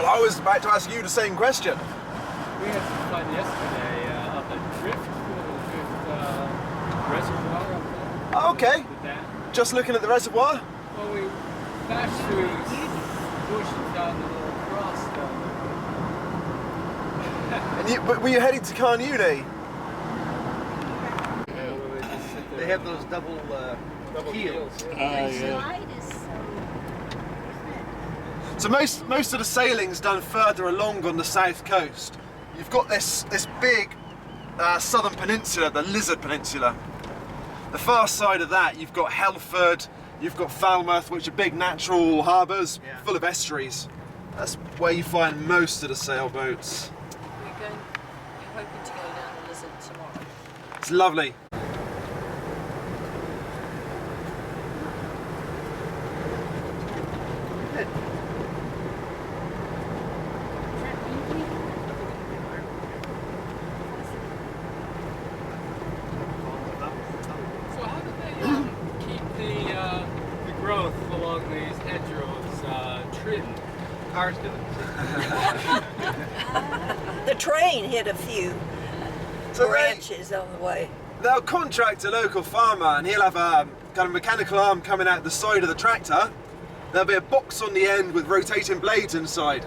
I was about to ask you the same question. We had some fun yesterday up at Drift Reservoir up there. Oh, okay. The dam. Just looking at the reservoir? Well, we bashed through this bush and found a little cross down there. But were you heading to Carney? They have those double keels. Yeah. So most of the sailing's done further along on the south coast. You've got this big southern peninsula, the Lizard Peninsula. The far side of that, you've got Helford, you've got Falmouth, which are big natural harbours full of estuaries. That's where you find most of the sailboats. You're hoping to go down the Lizard tomorrow. It's lovely. So how do they keep the growth along these hedgerows trimmed? Cars do it. The train hit a few branches on the way. They'll contract a local farmer and he'll have a kind of mechanical arm coming out the side of the tractor. There'll be a box on the end with rotating blades inside.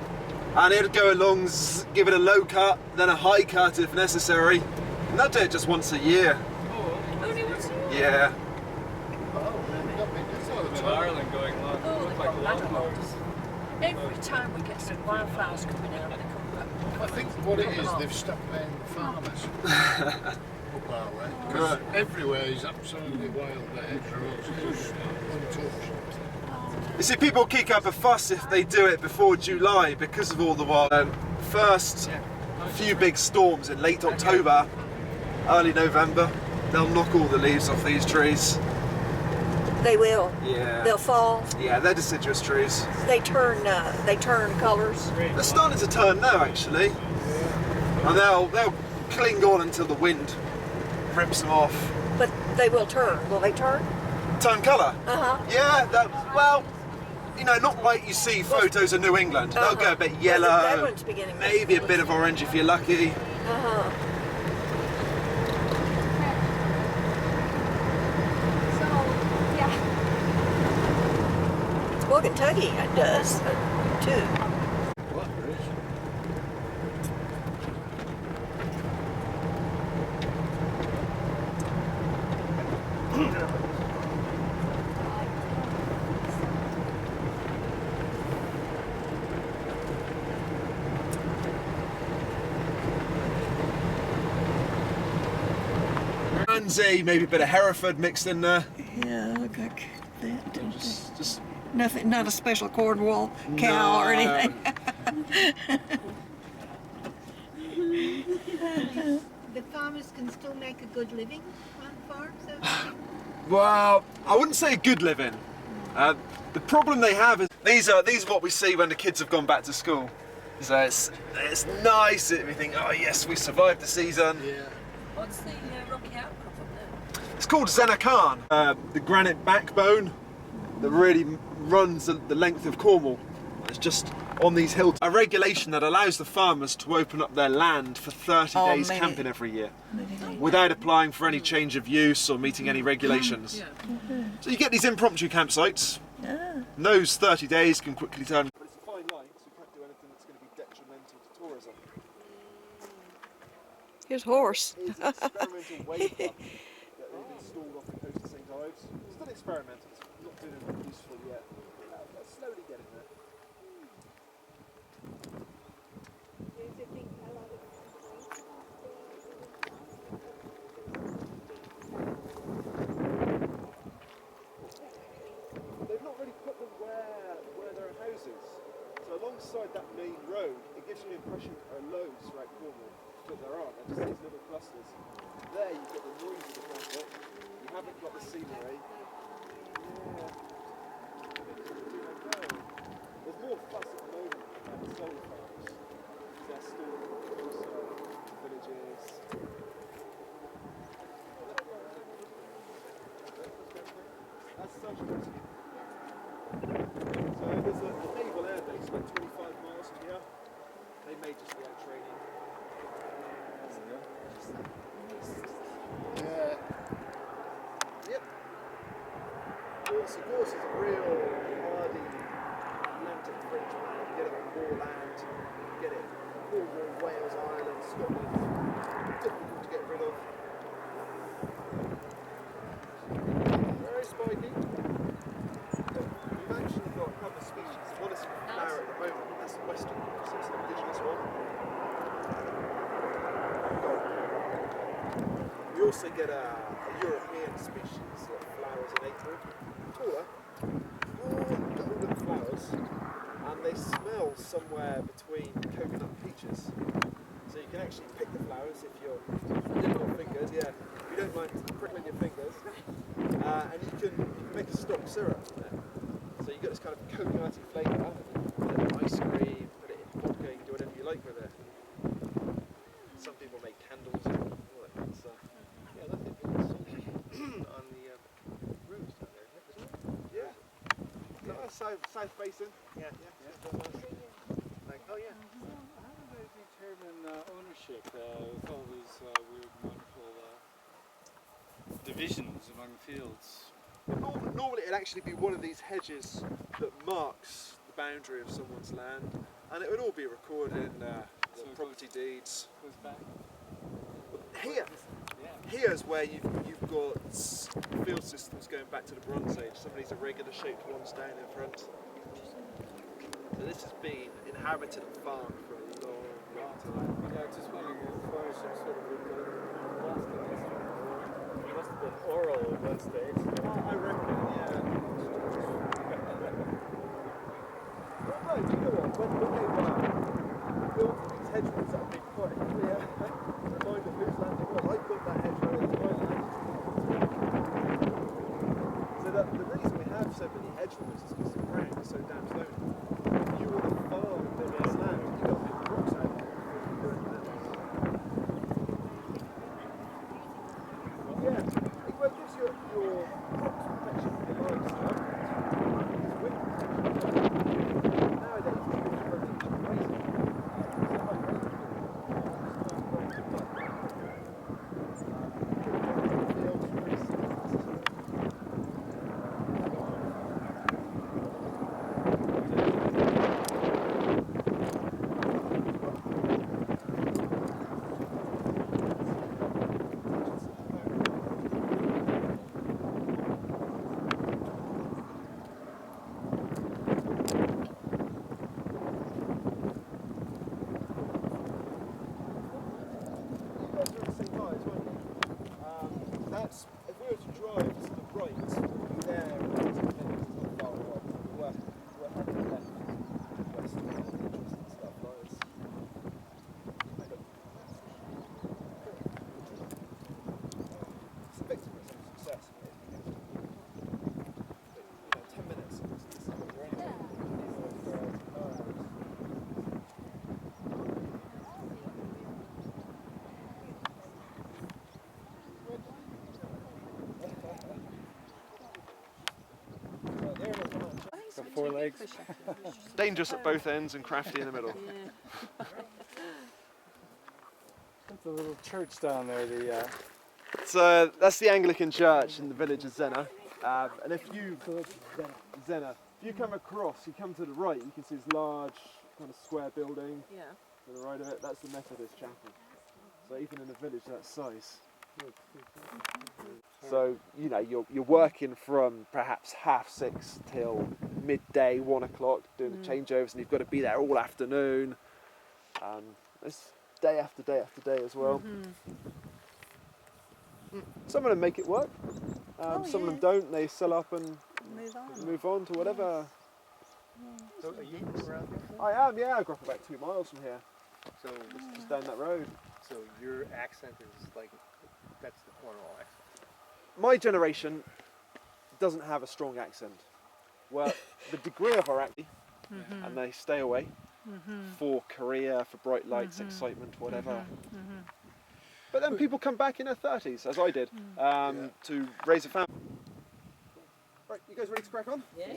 And he'll go along, give it a low cut, then a high cut if necessary. And they'll do it just once a year. Only once a year? Yeah. With Ireland going along, Oh, look they've like got ladder lawnmowers. mowers. Every time we get some wildflowers coming out, they come back. I think what it is, they've stopped paying the farmers up our way. Because everywhere is absolutely wild, the hedgerows, just untouched. You see, people kick up a fuss if they do it before July because of all the wild. First few big storms in late October, early November, they'll knock all the leaves off these trees. They will. Yeah. They'll fall. Yeah, they're deciduous trees. They turn colours. They're starting to turn now, actually. And they'll cling on until the wind rips them off. But they will turn. Will they turn? Turn colour? Uh-huh. Yeah, well, you know, not like you see photos of New England. They'll go a bit yellow, That one's beginning. maybe a bit of orange if you're lucky. Uh-huh. Well, Kentucky does too. Penzance, maybe a bit of Hereford mixed in there. Yeah, look like that. Just Nothing, not a special Cornwall cow or anything. The farmers can still make a good living on farms, so Well, I wouldn't say a good living. The problem they have is these are what we see when the kids have gone back to school. So it's nice. We think, oh yes, we survived the season. Yeah. What's the rocky outcrop of that? It's called Zenacan, the granite backbone that really runs the length of Cornwall. It's just on these hills. A regulation that allows the farmers to open up their land for 30 days camping every year without applying for any change of use or meeting any regulations. So you get these impromptu campsites. And those 30 days can quickly turn. But it's a fine line, so you can't do anything that's going to be detrimental to tourism. His horse. It's an experimental wave pump that they've installed off the coast of St. Ives. It's still experimental, it's not doing anything useful yet. Let's slowly get in there. They've not really put them where there are houses. So alongside that main road, it gives you the impression there are loads throughout Cornwall, but there aren't. They're just these little clusters. There you've got the noise of the traffic. You haven't got the scenery. Yeah. There's more fuss at the moment about the solar farms. They're still villages. That's such a So there's a naval air base about 25 miles from here. may just be out training. Yeah. Yep. Gorse is a real hardy Atlantic fringe plant. You get it on moorland, you get it Cornwall, Wales, Ireland, Scotland. Difficult to get rid of. Very spiky. But we've actually got a couple of species. One is flower at the moment. That's the western one, so it's an indigenous one. We also get a European species that flowers in April. Taller. Got all the flowers. And they smell somewhere between coconut and peaches. So you can actually pick the flowers if you're in your fingers, yeah. If you don't mind prickling your fingers. And you can make a stock syrup from it. So you get this kind of coconutty flavour. Put it in ice cream, put it in vodka, you can do whatever you like with it. Some people make candles and all that kind of stuff. Yeah, look, they've been on the roofs down there, isn't it? Yeah. No, that's south basin. Yeah. Like, oh yeah. How do they determine ownership with all these weird, wonderful divisions among fields? Normally it'd actually be one of these hedges that marks the boundary of someone's land, and it would all be recorded in the property deeds. Goes back. Here's where you've got field systems going back to the Bronze Age. Some of these irregular shaped ones down in front. So this has been inhabited and farmed for a long time. Yeah, just wondering if there was some sort of lost in history. It must have been oral at one stage. I reckon, yeah. Well, no, do you know what? When they built these hedgerows, that would be quite a clear reminder of whose land it was. I built that hedgerow, it's my land. So the reason we have so many hedgerows is because the ground is so damn stony. If you were to farm this land, you've got to pick the rocks out before you do anything else. Yeah, it gives you your crops protection for your livestock. It's wind protection. Nowadays, people have artificial grazing. That's, if we were to drive to the right, there, it's not far away. We're heading left, west, interesting stuff. It's a victim of some success. You know, 10 minutes, it's not you're Four legs. dangerous at both ends and crafty in the middle. That's a little church down there. So that's the Anglican church in the village of Zena. And if you come across, you come to the right, you can see this large kind of square building. Yeah. To the right of it, that's the Methodist chapel. So even in a village that size. So you know you're working from perhaps 6:30 till midday, 1 o'clock, doing the changeovers, and you've got to be there all afternoon. It's day after day after day as well. Some of them make it work. Some of them don't. They sell up and move on to whatever. So are you around here? I am, yeah. I grew up about 2 miles from here, So, just down that road. so your accent is like, that's the Cornwall accent. My generation doesn't have a strong accent. Well, the degree of our accent, and they stay away for career, for bright lights, excitement, whatever. But then people come back in their 30s, as I did, to raise a family. Right, you guys ready to crack on? Yeah.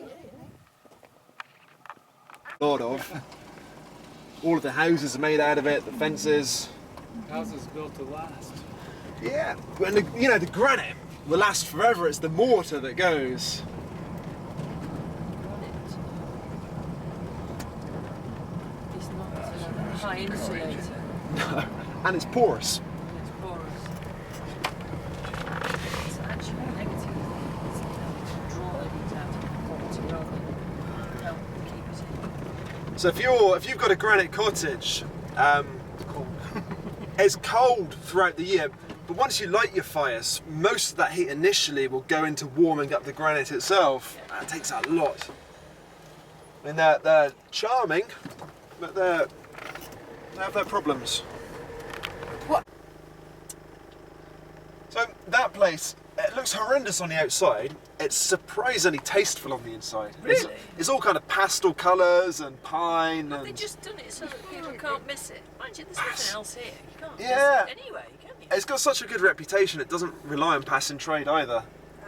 Sort of. All of the houses are made out of it, the fences. Houses built to last. Yeah, and the granite will last forever. It's the mortar that goes. It's not a high insulator. No, and it's porous. It's porous. It's actually negative. It's draw the heat out of the water rather than help keep it in. So if you've got a granite cottage, it's cold throughout the year. But once you light your fires, most of that heat initially will go into warming up the granite itself. That takes a lot. I mean, they're charming, but they have their problems. What? So that place, it looks horrendous on the outside. It's surprisingly tasteful on the inside. Really? It's all kind of pastel colours and pine Have and... they just done it so that people can't miss it? Mind you, there's nothing else here. You can't Yeah. miss it anyway, can you? It's got such a good reputation, it doesn't rely on passing trade either.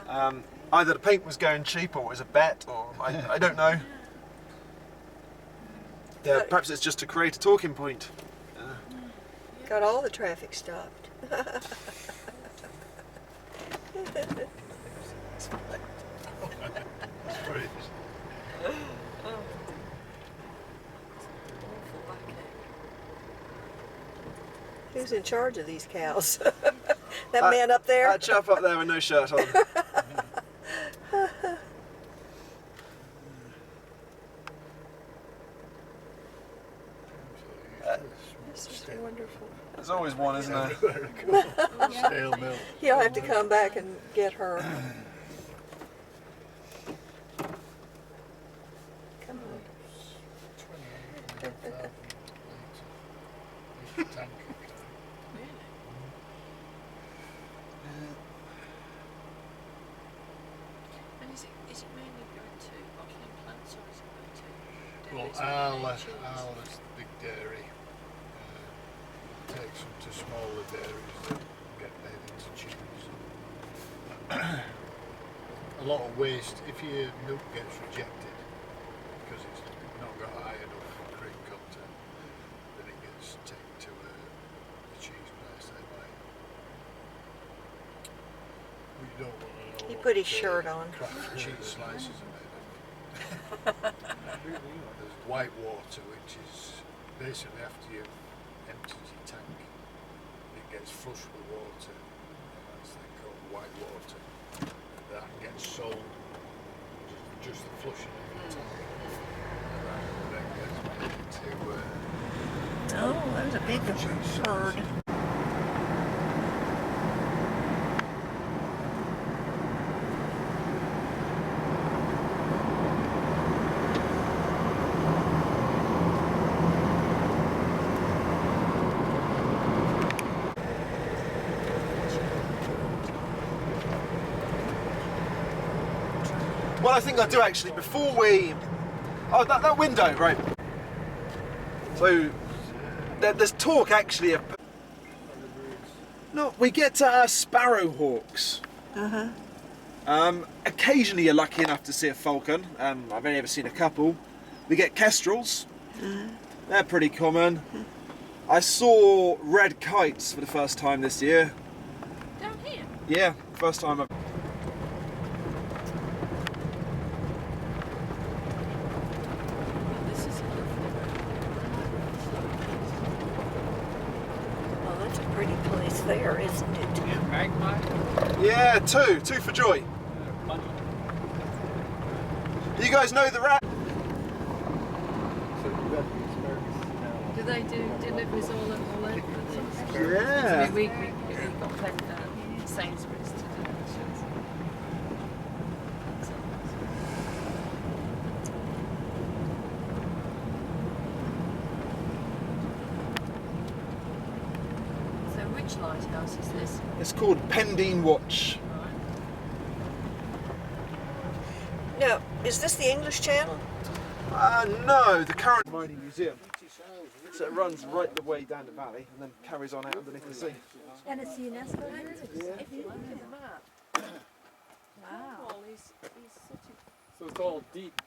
Either the paint was going cheap or it was a bet, or I don't know. Yeah, perhaps it's just to create a talking point. Got all the traffic stopped. Who's in charge of these cows? That man up there? That chap up there with no shirt on. This is wonderful. There's always one, isn't there? Stale milk. He'll have to come back and get her. Come on. 28,000 litre tank. And is it mainly going to bottling plants or is it going to Well, dairies or NHS? Al is the big dairy. Takes them to smaller dairies that get made into cheese. A lot of waste, if your milk gets rejected because it's not got high enough cream content, then it gets taken to a cheese place they buy. We don't want to know He what put his the shirt on. Kraft cheese slices are made of. There's white water, which is basically after you've emptied your tank, it gets flushed with water, and that's then called white water. And that gets sold, just the flushing of the tank. And that then gets made into Oh, that was a big bird. Well, I think I do actually, before we... Oh, that window, right. So, there's talk actually of... No, we get sparrowhawks. Occasionally you're lucky enough to see a falcon. I've only ever seen a couple. We get kestrels. They're pretty common. I saw red kites for the first time this year. Down here? Yeah, first time I've... This is a lovely Well, that's a pretty place there, isn't it? Magpie? Yeah, two for joy. Bunny. You guys know the rat? Do they do deliveries all over? Yeah. We got Sainsbury's to do it. So which lighthouse is this? It's called Pendine Watch. Now, is this the English Channel? No, the current mining museum. So it runs right the way down the valley and then carries on out underneath the sea. And it's UNESCO heritage. Yeah. If you look at the map. Wow. Cornwall is such a So it's all deep.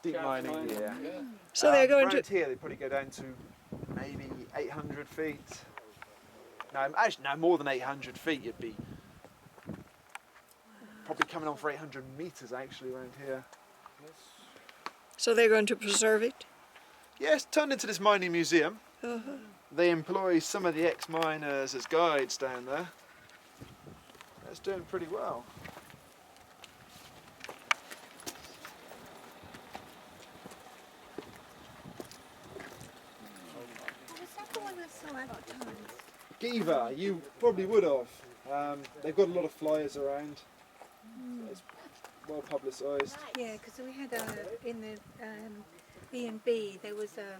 Deep Shaft mining, mining. yeah. So they're going around to. here, they probably go down to maybe 800 feet. No, actually, no, more than 800 feet. You'd be probably coming on for 800 meters actually around here. So they're going to preserve it. Yes, turned into this mining museum. Uh-huh. They employ some of the ex-miners as guides down there. That's doing pretty well. Was that the one I saw advertised? Giva, you probably would have. They've got a lot of flyers around. It's well publicised. Yeah, because we had in the B&B there was a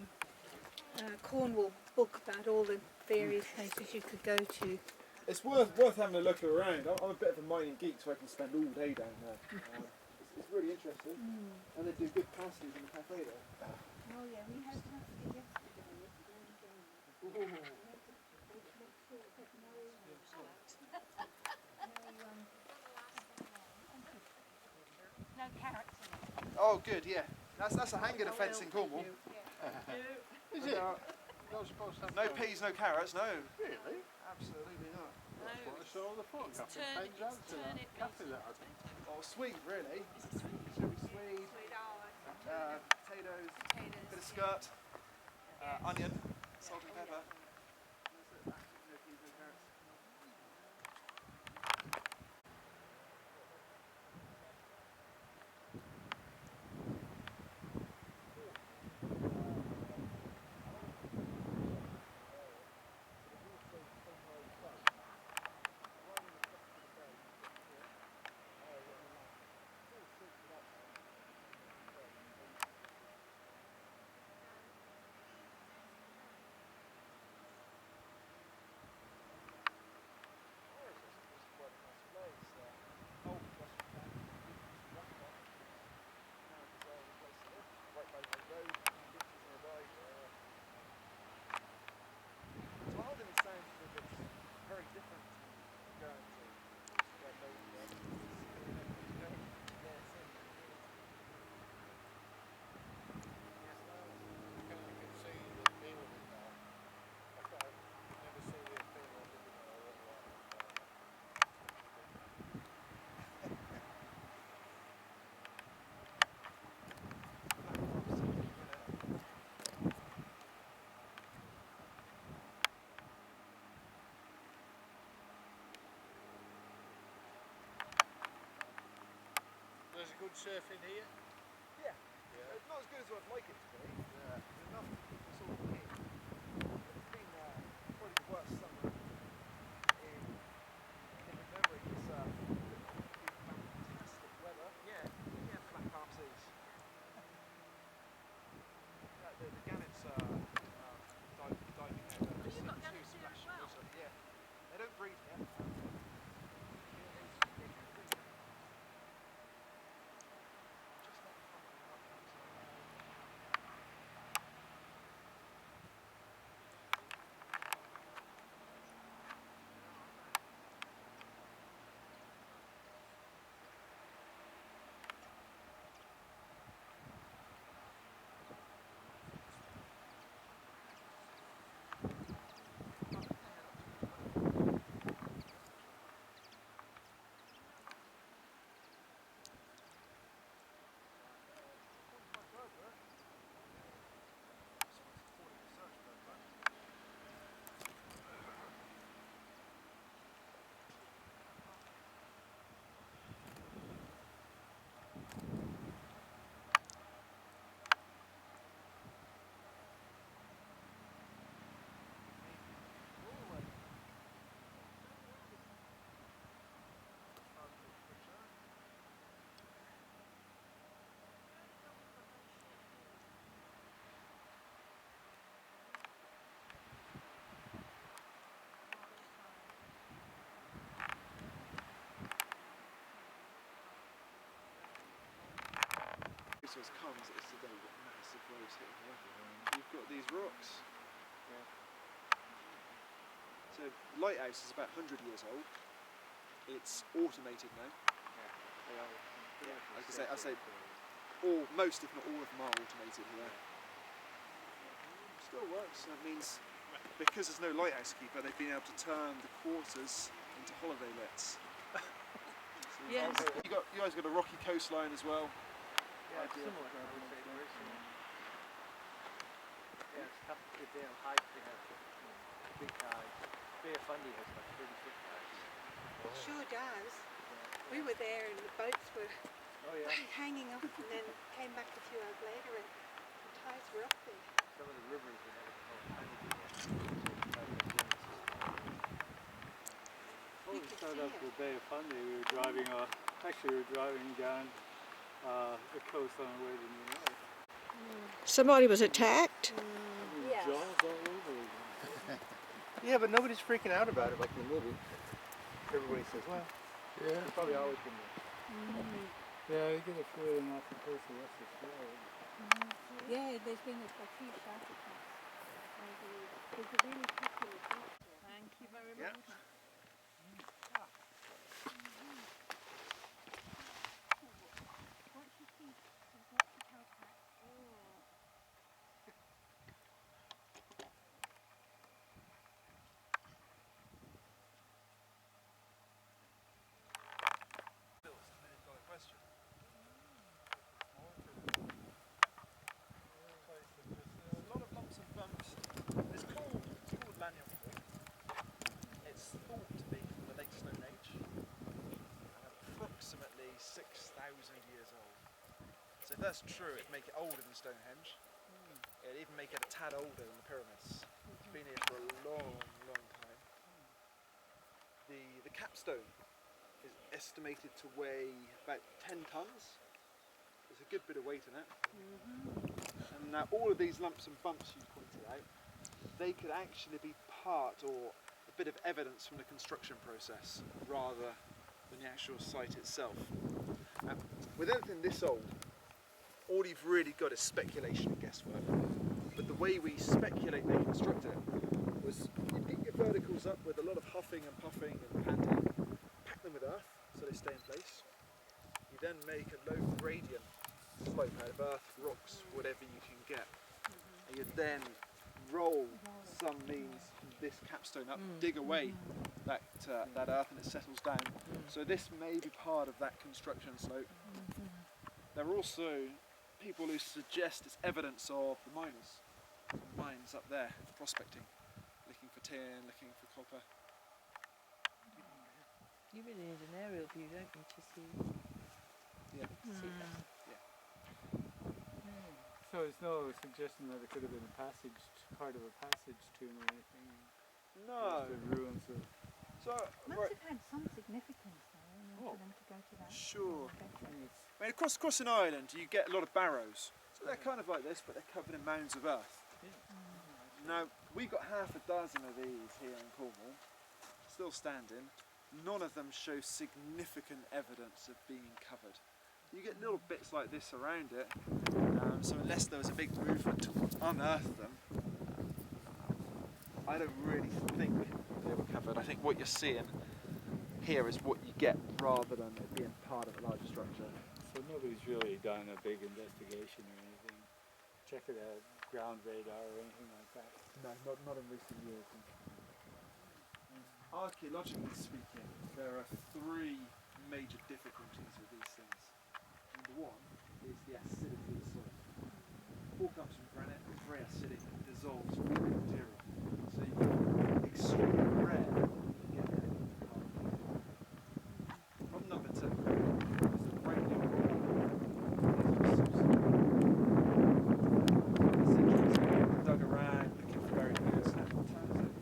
Cornwall book about all the various places you could go to. It's worth having a look around. I'm a bit of a mining geek, so I can spend all day down there. It's really interesting, and they do good pasties in the cafe there. Oh yeah, we had pasty yesterday. No carrots in it. Oh, good, yeah. That's a hanger defence in Cornwall. Is it? Not supposed to have No peas, no carrots, no. Really? Absolutely not. That's what I saw on the photograph in Penzance in that cafe that had. Oh, sweet, really. Is it sweet? Should be sweet. Potatoes, bit of skirt, onion, salt and pepper. That's it. No peas, no carrots. There's a good surf in here. Yeah. It's not as good as I'd like it to be. There's enough sort of hit. It's been probably the worst summer in living memory. It's fantastic weather. Yeah, flat calm seas. The gannets are diving out. You've got gannets here as well? Yeah. They don't breed yet. Christmas comes, it's the day with massive waves hitting the other. You've got these rocks. So lighthouse is about 100 years old. It's automated now. I say All, most if not all of them are automated here. Still works. That means because there's no lighthouse keeper, they've been able to turn the quarters into holiday lets. So Yes. you guys got a rocky coastline as well. Yeah, it's Ideal. similar. I would say very similar. Yeah, it's tough to get down. High, they have big tides. Bay of Fundy has like 30-foot tides. It sure does. We were there and the boats were Oh yeah. hanging up and then came back a few hours later and the tides were up there. Some of the rivers we never know how to do that. We We could started see up it. the Bay of Fundy. We were driving, down the coast on our way to New York. Somebody was attacked? Yes. Jaws all over again. Yeah, but nobody's freaking out about it like in the movie. Everybody says, well, Yeah. it's probably always been there. Yeah, you get a feeling off the coast of West Australia. Yeah, there's been a few shark attacks. There's a really popular beach there. Thank you very Yeah. much. Once you see there's lots of towpath. There's a lot of lumps and bumps. It's called Lanyon Point. It's thought to be from the late Stone Age and approximately 6,000 years old. So if that's true, it'd make it older than Stonehenge. It'd even make it a tad older than the pyramids. It's been here for a long, long time. The capstone is estimated to weigh about 10 tons. There's a good bit of weight in it. And now all of these lumps and bumps you pointed out, they could actually be part or a bit of evidence from the construction process rather than the actual site itself. With anything this old, all you've really got is speculation and guesswork. But the way we speculate they constructed it was you'd get your verticals up with a lot of huffing and puffing and panting, pack them with earth so they stay in place. You then make a low gradient slope out of earth, rocks, whatever you can get. And you then roll some means this capstone up, dig away that earth and it settles down. So this may be part of that construction slope. There are also people who suggest it's evidence of the miners. Mines up there, prospecting, looking for tin, looking for copper. You really need an aerial view, don't you, to see, Yeah. see that? So there's no suggestion that it could have been a passage, part of a passage tomb or anything? No. Just the ruins of... So, Must right, have had some significance though, for them to go to that. sure. I mean, it's, I mean, across an island, you get a lot of barrows. So they're kind of like this, but they're covered in mounds of earth. Now, we got half a dozen of these here in Cornwall, still standing. None of them show significant evidence of being covered. You get little bits like this around it, so unless there was a big movement to unearth them, I don't really think they were covered. I think what you're seeing here is what you get rather than it being part of a larger structure. so nobody's really done a big investigation or anything? Check it out, ground radar or anything like that? No, not in recent years. Archaeologically speaking, there are three major difficulties with these things. Number one is the acidity of the soil. All comes from granite, it's very acidic, it dissolves with the material. So you get extremely rare to get anything from carbon. Problem number two is the breaking of centuries dug around looking for buried goods and it turns out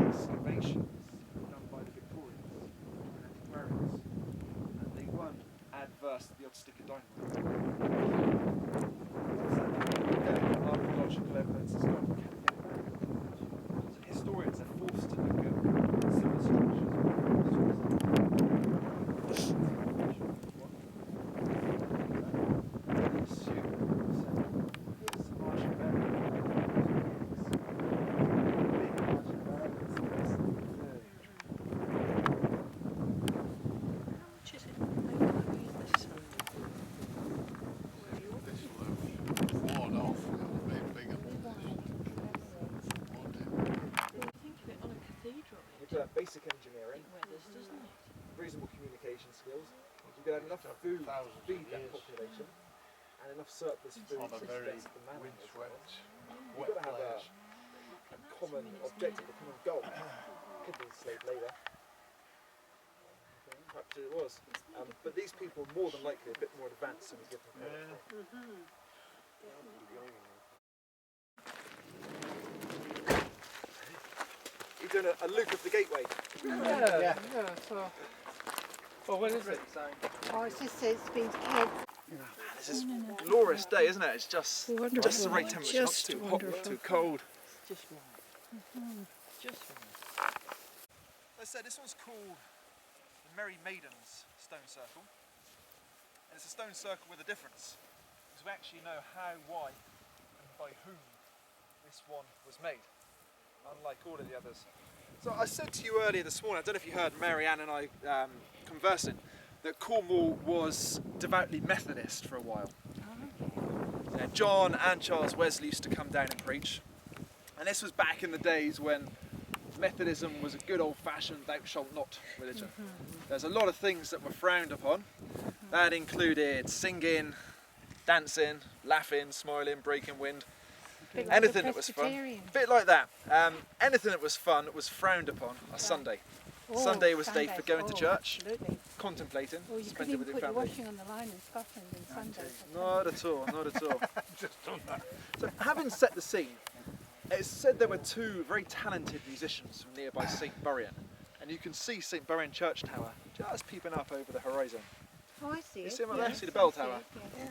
excavations done by the Victorians and antiquarians, and they weren't adverse to the odd stick of dynamite. Archaeological evidence has gone, can we get it back? So historians are forced to look at similar structures. How much is it basic engineering, Weathers, doesn't it? reasonable communication skills. You could have enough food to feed that population, and enough surplus food On to a very sustain the man. windswept, You've wet got to have place. a common objective, a common goal. Could be slave labour. Perhaps it was. But these people are more than likely a bit more advanced than we give them credit for. You're doing a loop of the gateway. Yeah. So, well, what is it? Oh, it just says it's been kept. This is a glorious day, isn't it? It's just the right temperature, Just not too hot, wonderful. not too cold. Just right. Just right. As I said, this one's called the Merry Maidens Stone Circle. And it's a stone circle with a difference, because we actually know how, why, and by whom this one was made, unlike all of the others. So I said to you earlier this morning, I don't know if you heard Mary Ann and I conversing, that Cornwall was devoutly Methodist for a while. John and Charles Wesley used to come down and preach, and this was back in the days when Methodism was a good old-fashioned thou shalt not religion. There's a lot of things that were frowned upon. That included singing, dancing, laughing, smiling, breaking wind, Bit like anything the that was fun. Presbyterian. A bit like that. Anything that was fun was frowned upon on Sunday. Oh, Sunday was the day for Sundays. going to Oh, church, Absolutely. contemplating, Well, you spending couldn't with put your your family. washing on the line in Scotland on Sundays. Not at all, not at all. Just done that. So having set the scene, it's said there were two very talented musicians from nearby St Buryan, and you can see St Buryan Church Tower just peeping up over the horizon. Oh, I see You it. see 'em up there? Yes, See the bell I see tower? it, yes.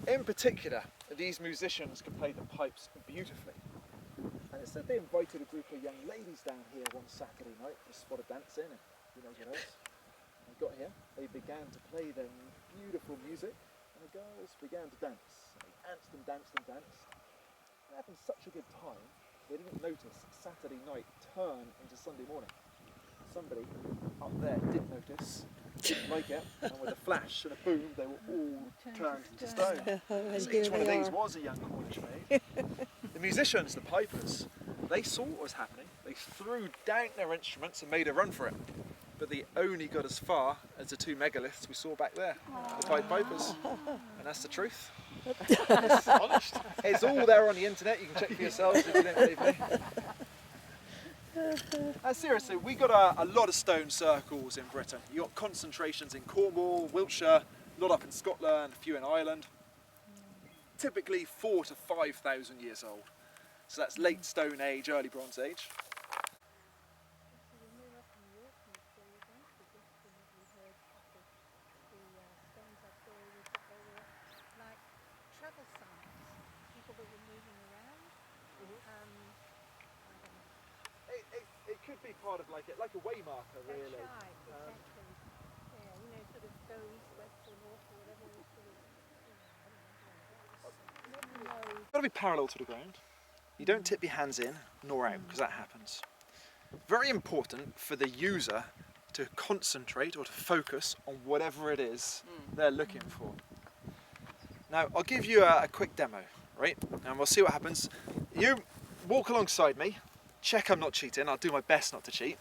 In particular, these musicians could play the pipes beautifully. And it said they invited a group of young ladies down here one Saturday night for a spot of dancing, and who knows what else. They got here, they began to play their beautiful music, and the girls began to dance. And they danced and danced and danced. They're having such a good time, they didn't notice Saturday night turn into Sunday morning. Somebody up there did notice, didn't like it, and with a flash and a boom, they were all turned to stone. And So here each one of they these are. was a young Cornish maid. The musicians, the pipers, they saw what was happening. They threw down their instruments and made a run for it. But they only got as far as the two megaliths we saw back there, the Pied Pipers. And that's the truth. Honest. It's all there on the internet, you can check for yourselves if you don't believe me. Seriously, we got a lot of stone circles in Britain. You got concentrations in Cornwall, Wiltshire, a lot up in Scotland, a few in Ireland. Typically 4,000 to 5,000 years old. So that's late Stone Age, early Bronze Age. Like travel signs, people that were moving around. It could be part of like a way marker, That's really. right, exactly. Yeah, you know, sort of go east, west, or north, or whatever. Got to be parallel to the ground. You don't tip your hands in nor out, because that happens. Very important for the user to concentrate or to focus on whatever it is they're looking for. Now, I'll give you a quick demo, right? And we'll see what happens. You walk alongside me, check I'm not cheating. I'll do my best not to cheat.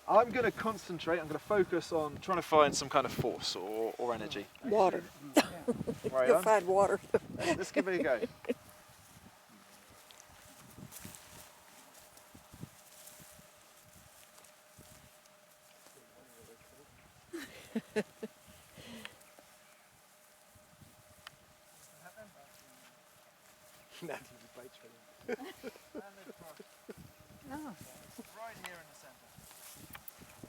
I'm going to concentrate, I'm going to focus on trying to find some kind of force or energy. Water. Right You'll on. find water. Let's give it a go. Oh, Right here in the centre.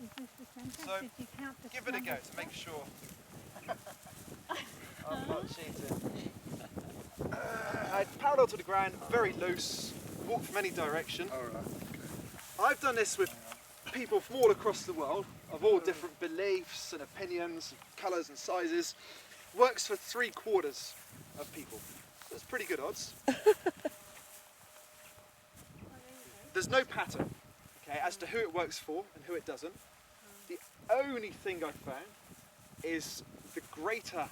is this the centre? So, Did you count the Give it a go numbers to make sure I'm not cheating. Parallel to the ground, very loose, walk from any direction. I've done this with people from all across the world, of all different beliefs and opinions, colours and sizes. Works for 3/4 of people. That's pretty good odds. There's no pattern, okay, as to who it works for and who it doesn't. The only thing I've found is the greater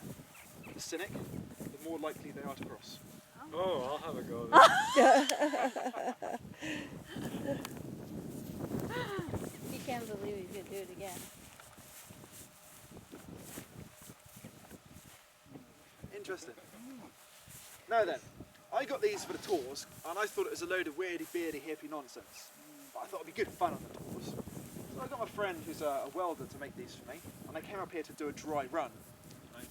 the cynic, the more likely they are to cross. Oh, I'll have a go. Then. Can't believe you could do it again. Interesting. Now then, I got these for the tours, and I thought it was a load of weirdy, beardy, hippie nonsense. But I thought it'd be good fun on the tours. So I got my friend who's a welder to make these for me, and I came up here to do a dry run. I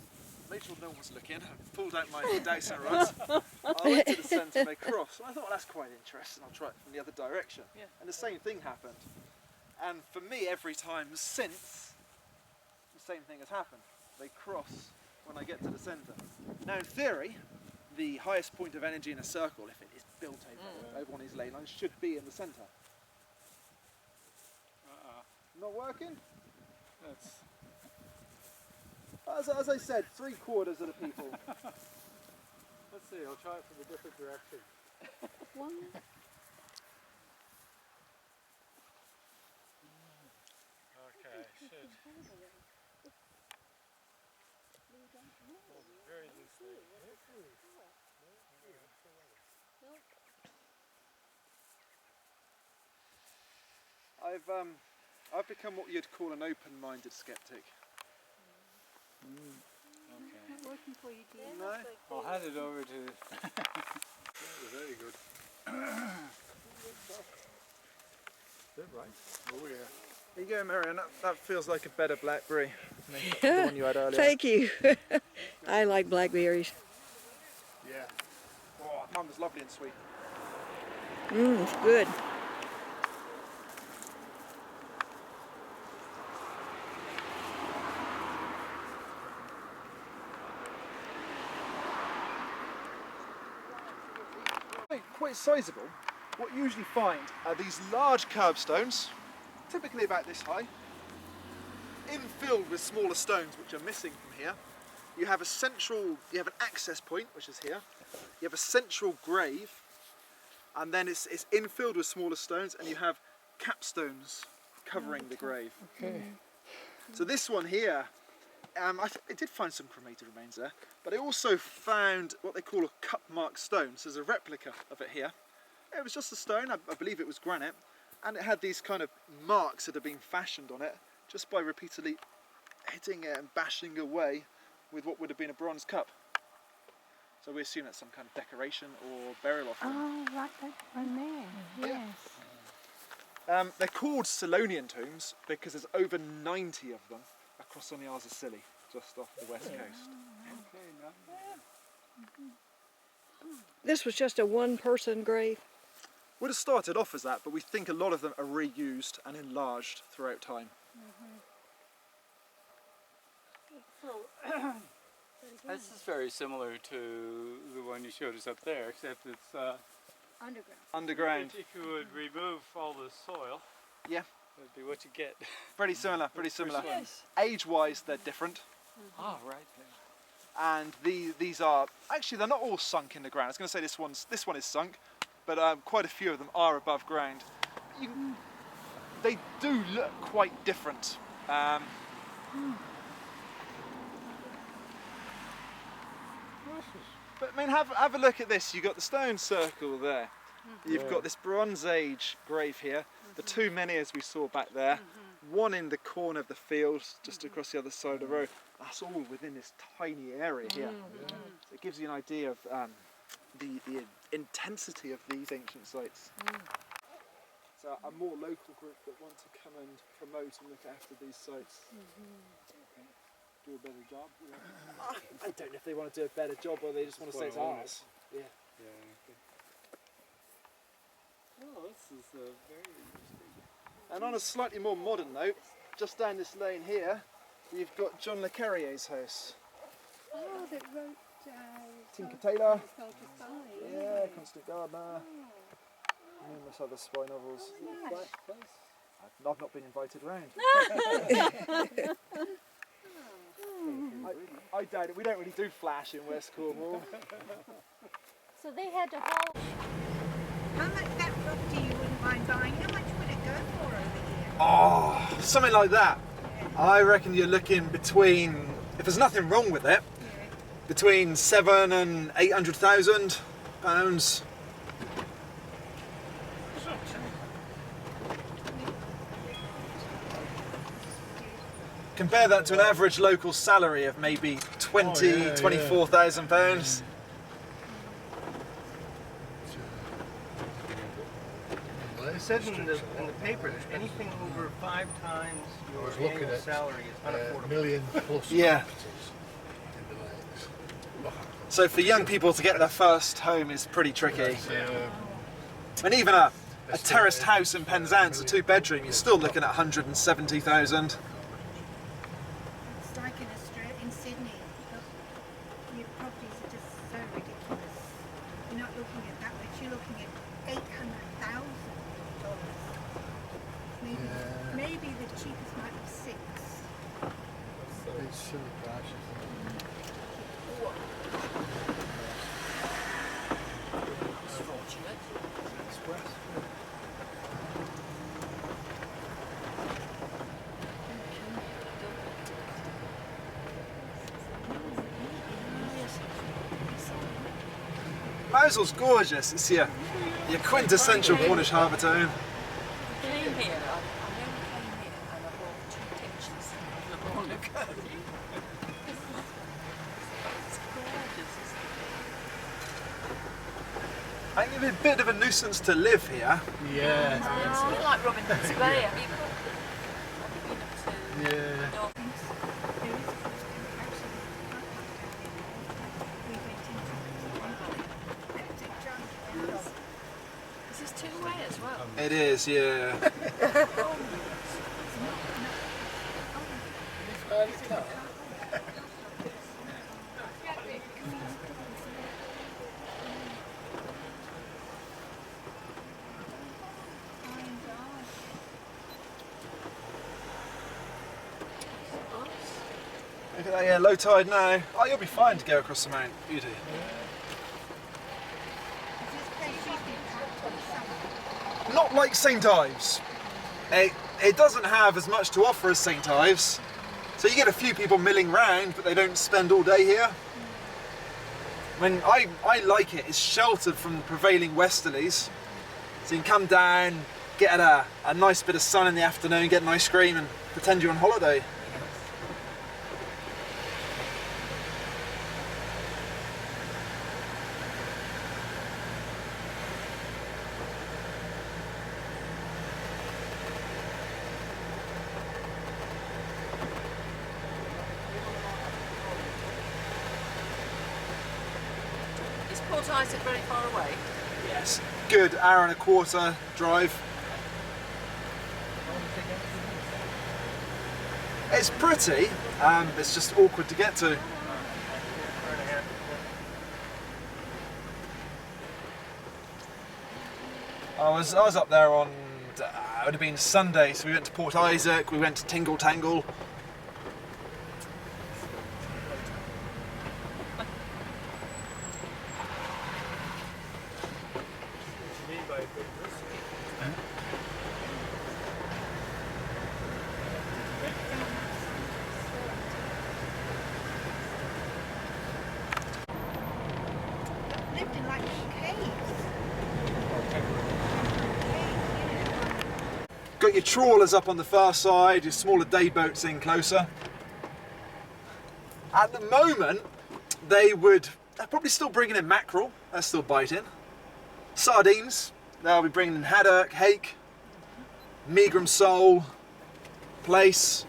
made sure no one was looking, I pulled out my Dyson rods, I went to the centre, they crossed, and I thought, well, that's quite interesting, I'll try it from the other direction. Yeah. And the same thing happened. And for me, every time since, the same thing has happened. They cross when I get to the centre. Now in theory, the highest point of energy in a circle, if it is built over one of these ley lines, should be in the centre. Not working? That's. As I said, 3/4 of the people. Let's see. I'll try it from a different direction. One. Okay. Should. Very loosely. I've become what you'd call an open-minded skeptic. Okay. Not working for you, dear. No? I'll hand it over to. Very good. Is that right? Oh yeah. There you go, Marion. That feels like a better blackberry than the one you had earlier. Thank you. I like blackberries. Yeah. Oh, mum was lovely and sweet. It's good. Quite sizable. What you usually find are these large curbstones, typically about this high, infilled with smaller stones which are missing from here. You have an access point, which is here. You have a central grave, and then it's infilled with smaller stones, and you have capstones covering the grave. Okay. So this one here, it did find some cremated remains there, but I also found what they call a cup mark stone. So there's a replica of it here. It was just a stone, I believe it was granite, and it had these kind of marks that had been fashioned on it just by repeatedly hitting it and bashing away with what would have been a bronze cup. So we assume that's some kind of decoration or burial offering. Oh, right, that one there. Yes. They're called Selonian tombs because there's over 90 of them across on the Isles of Scilly, just off the west coast. This was just a one-person grave. Would have started off as that, but we think a lot of them are reused and enlarged throughout time. This is very similar to the one you showed us up there, except it's Underground. Underground. if you would remove all the soil, Yeah, that'd be what you get. pretty similar, pretty similar. Yes. Age-wise, they're different. Oh, right. And these are, actually they're not all sunk in the ground. I was going to say this one is sunk, but quite a few of them are above ground. They do look quite different. But I mean, have a look at this. You've got the stone circle there. You've got this Bronze Age grave here. The two menhirs we saw back there. One in the corner of the field, just across the other side of the road. That's all within this tiny area here. So it gives you an idea of the intensity of these ancient sites. It's a more local group that want to come and promote and look after these sites. Do a better job. I don't know if they want to do a better job or they just want to say it's ours. Yeah. Oh, this is very interesting. And on a slightly more modern note, just down this lane here, you've got John Le Carrier's house. Oh, that wrote Tinker Tailor. Soul to Spy. Yeah, Constant Gardener. Numerous other spy novels. Nice. I've not been invited round. I doubt it. We don't really do flash in West Cornwall. So they had to haul. How much that property you wouldn't mind buying? How much would it go for over here? Oh, something like that. I reckon you're looking between, if there's nothing wrong with it, between £700,000 and £800,000. Compare that to an average local salary of maybe 24,000 pounds. It said in the paper that anything over 5 times I your was looking annual at salary is unaffordable. million plus Yeah. properties in the lakes. So for young people to get their first home is pretty tricky. Um, And even a terraced house in Penzance, a 2-bedroom, you're still looking at 170,000. It's like in Australia, in Sydney, your properties are just so ridiculous. You're not looking at that much, you're looking at $800,000. Maybe the cheapest might be 6. it's silly prices. It's fortunate. Mousel's gorgeous. It's your quintessential Cornish harbour town. I came here, I only came here and I bought 2 pictures of long ago. It's gorgeous, isn't it? I think it'd be a bit of a nuisance to live here. Yeah. It's a bit like Robinhood's Bay. Have you been up to Yeah. North? Is this 2-way as well? It is, yeah. Look at that, yeah, low tide now. Oh, you'll be fine to go across the Mount Beauty. Not like St Ives. It doesn't have as much to offer as St Ives. So you get a few people milling round, but they don't spend all day here. I like it. It's sheltered from the prevailing westerlies. So you can come down, get a nice bit of sun in the afternoon, get an ice cream and pretend you're on holiday. Is Port Isaac very far away? Yes. Good 1.25-hour drive. It's pretty, it's just awkward to get to. I was up there on, it would have been Sunday, so we went to Port Isaac, we went to Tingle Tangle. Lived in like caves. Got your trawlers up on the far side, your smaller day boats in closer. At the moment, they're probably still bringing in mackerel, they're still biting. Sardines, they'll be bringing in haddock, hake, megrim sole, plaice.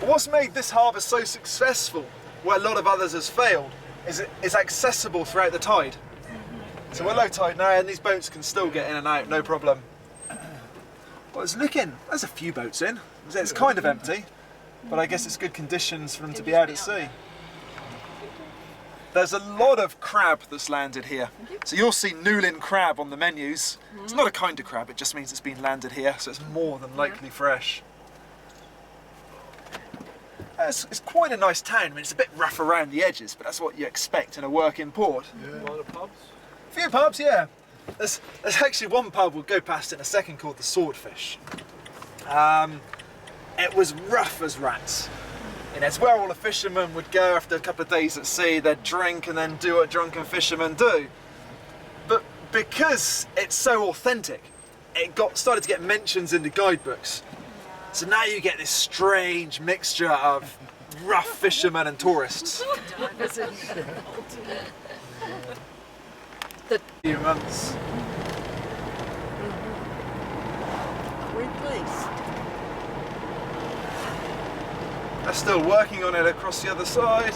But what's made this harbour so successful, where a lot of others has failed, is it's accessible throughout the tide. So we're low tide now and these boats can still get in and out, no problem. Well, there's a few boats in. It's kind of empty, but I guess it's good conditions for them to be out at sea. There's a lot of crab that's landed here. So you'll see Newlyn crab on the menus. It's not a kind of crab, it just means it's been landed here, so it's more than likely fresh. It's quite a nice town. I mean, it's a bit rough around the edges, but that's what you expect in a working port. A lot of pubs. A few pubs, yeah. There's actually one pub we'll go past in a second called the Swordfish. It was rough as rats. You know, it's where all the fishermen would go after a couple of days at sea. They'd drink and then do what drunken fishermen do. But because it's so authentic, it started to get mentions in the guidebooks. So now you get this strange mixture of rough fishermen and tourists. The Few months. replaced. They're still working on it across the other side.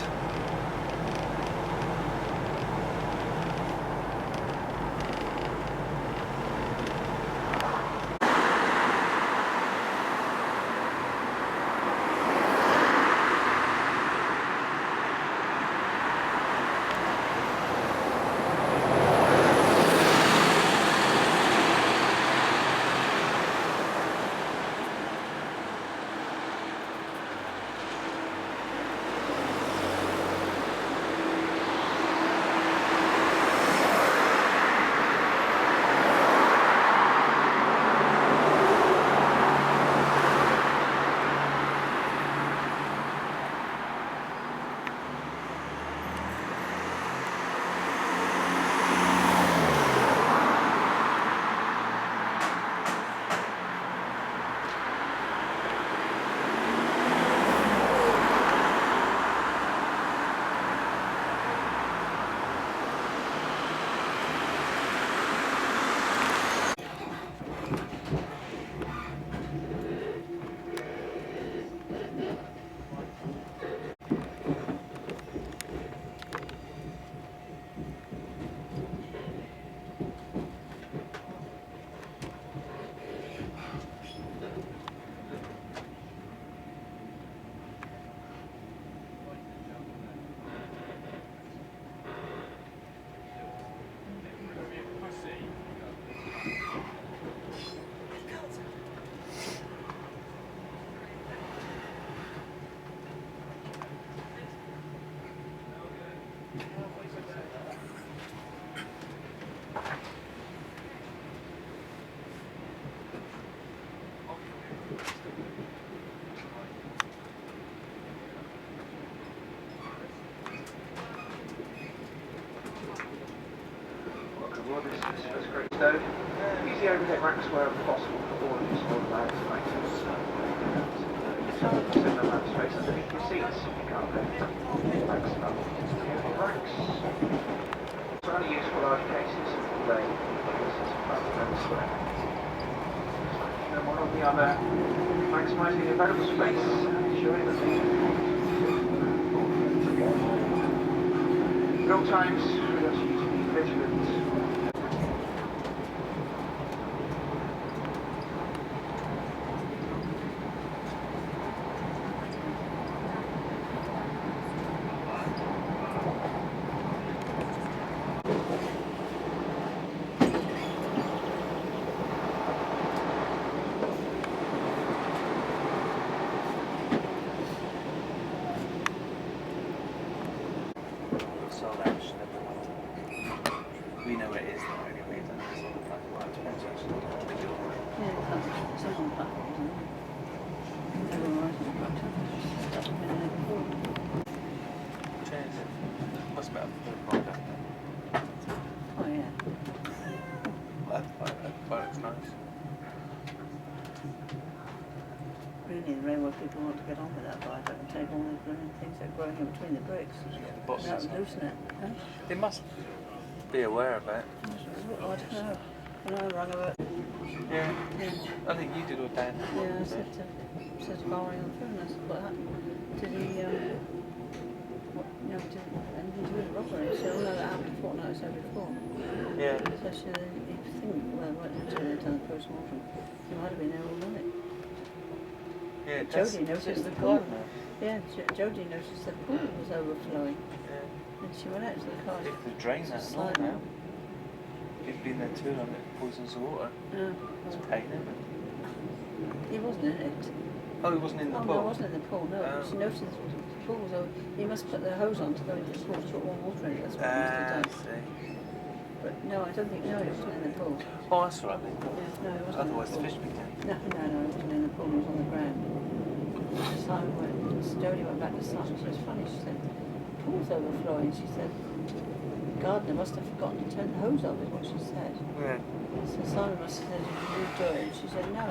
This great stove. Use the overhead racks wherever possible for all of your small bags and items. Send them out space underneath your seats if you can't lift bags up into the overhead racks. It's only used for large cases of lay cases of elsewhere. No more on the other, maximising the available space and ensuring that at all times we ask you to be vigilant. We know where it is now anyway, don't we? It's on the platform. It depends actually on what we do. It's on the platform, isn't it? Everyone rides on the platform. That's been there before. Cheers. Must be up for the product. Oh yeah. That product's nice. Really, the railway people want to get on with that bike and take all the blooming things that are growing in between the bricks. Yeah, the boxes. That would loosen it. Huh? They must be aware of it. I don't know. When I rang about, Yeah. yeah, I think you did all Dan. yeah, I said to Barry on the phone, I said, what happened? Did he, what, you know, did anything to do with the robbery? She said, oh no, that happened a fortnight or so before. Yeah. So she said, you think, well, until they'd done the post-mortem, he might have been there all night. Yeah, Jodie noticed the the pool. gardener. Yeah, Jodie noticed the pool was overflowing. Yeah. And she went out to the car. If they drain that and all Slide now. out. You've been there too long, it poisons the water. Yeah. It's a pain, isn't it? He wasn't in it. Oh, he wasn't in the Oh, pool? no, I wasn't in the pool, no. Oh. She noticed the pool was over. You must put the hose on to go into the pool to put warm water in it. That's what he must have I done. see. But no, I don't think, no, he wasn't in the pool. Oh, that's all right then. Yeah, no, he wasn't Otherwise in the the fish pool. became. No, he wasn't in the pool, he was on the ground. Simon went, Jodie went back to Simon. She was funny, she said, the pool's overflowing. She said, the gardener must have forgotten to turn the hose off, is what she said. Yeah. So Simon must have said, did you do it? And she said, no.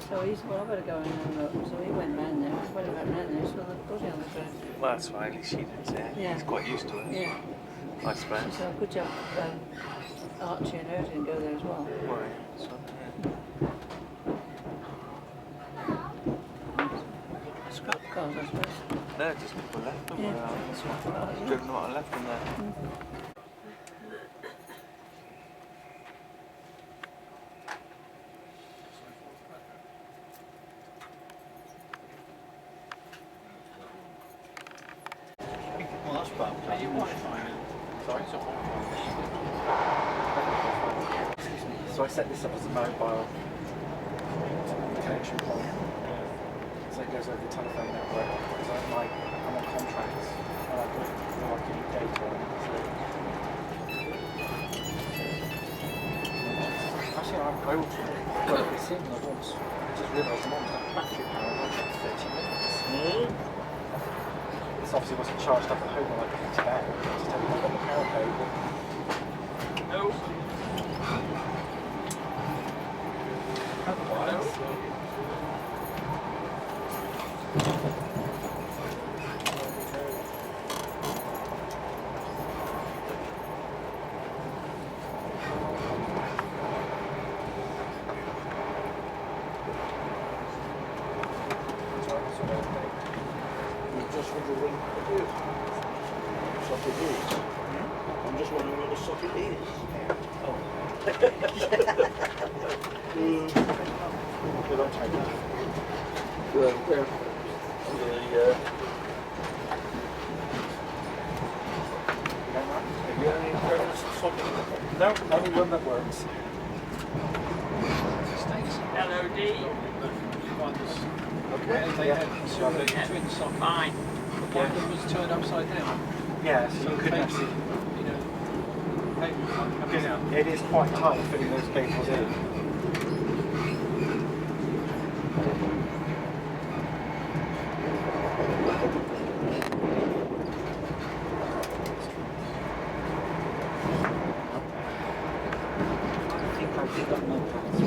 So he said, well, I better go in and look. So he went round there. When he went round there, he saw the body on the ground. Well, that's fine. At least she didn't say it. Yeah. He's quite used to it. Yeah. I suppose. So good job Archie and her didn't go there as well. Right. So, Scrap cars, I suppose. no, just people left them. Yeah. That's Scrap what cars, yeah. driven them out and left them there. Well, that's bad. Are you Wi-Fi? Sorry? Excuse me. So I set this up as a mobile connection point. So it goes over the telephone network. Because I'm on contracts. And I give you data on it. Actually, I also got this signal once. I just realised I'm almost at battery power. I'm like 30 minutes. This obviously wasn't charged up at home when I put it today. Just had it on the power cable. No. Otherwise, I'm just wondering where the socket is. they don't take that. Where? Under the, have you got any preference for socket? No, only one that works. LOD. Okay. They had two twin sockets. Fine. One of them was turned upside down. Yeah, so you couldn't actually. You know, It is quite tight fitting those cables in. I think I did that no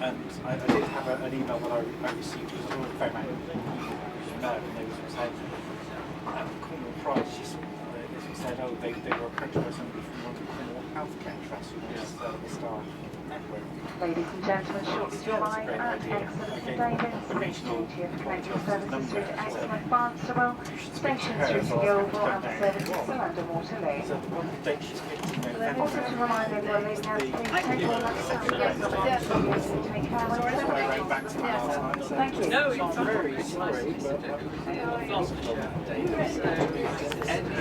And I did have an email that I received, it was all very much no, and they were saying, Cornwall Price just said, oh, they were approached by somebody from the Cornwall Healthcare Trust who wants to sell the Star network. Ladies and gentlemen, shortly to arrive at Exeter Davis, duty of commercial services through to Exeter Barnstable, stations through to Yeovil and services still under Waterloo. So the one date she's given to me, Also to remind everyone leaving out, please take all that stuff to take care of I went back to my last night, so Thank you. no, it's I'm very sorry, but